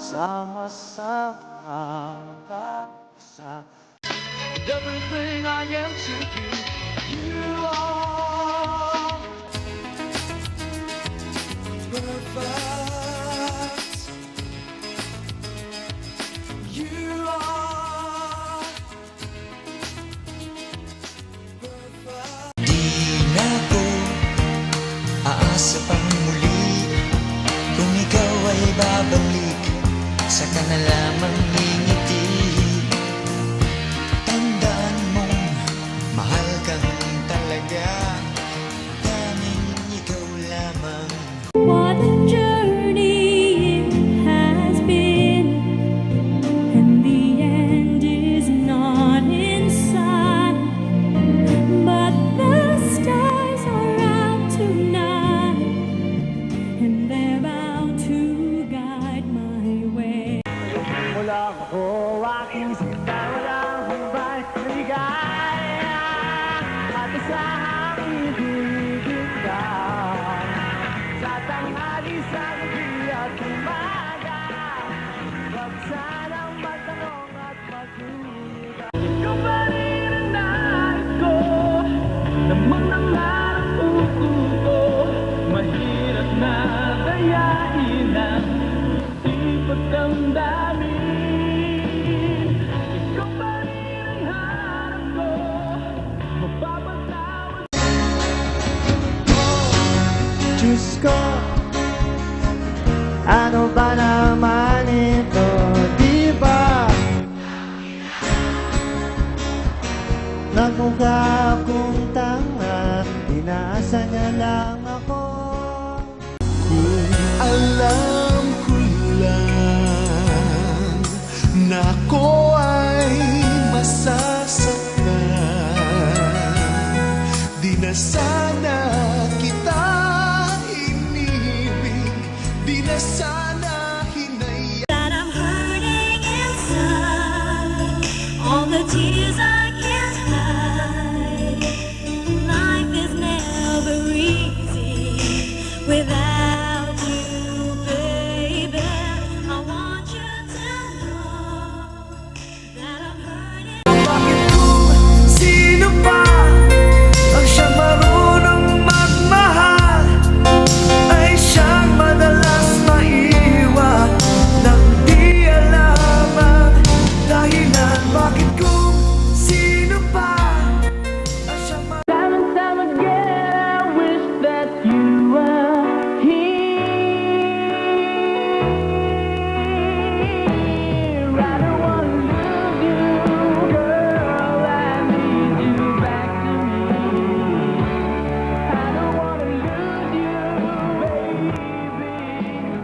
sama-sama sa everything I am to you. You are perfect. You are perfect. Di na ko aasa pang muli, kung ikaw ay babalik, saka na lamang ngingiti. Tandaan mong mahal kang talaga, tanging ikaw lamang. What a journey it has been, and the end is not in sight. But the stars are out tonight, and they're bound to guide my way. Mula ako aking sinta, walang humbay na ligaya, at asahang ibigin ka sa tanghali, sa gabi at umaga. Huwag sanang magtanong at magduda. Ikaw pa rin ang nais ko, lamang nangarap puso ko. Mahirap na dayain ang di pagdamdamin. Ikaw pa rin ang hanap ko, mapapatawad. Diyos ko, ano ba naman ito, di ba? Nagmukha akong tanga, inaasa niya lang ako. Alam ko lang na ako ay masasaktan. Di na sana kita inibig, di na sana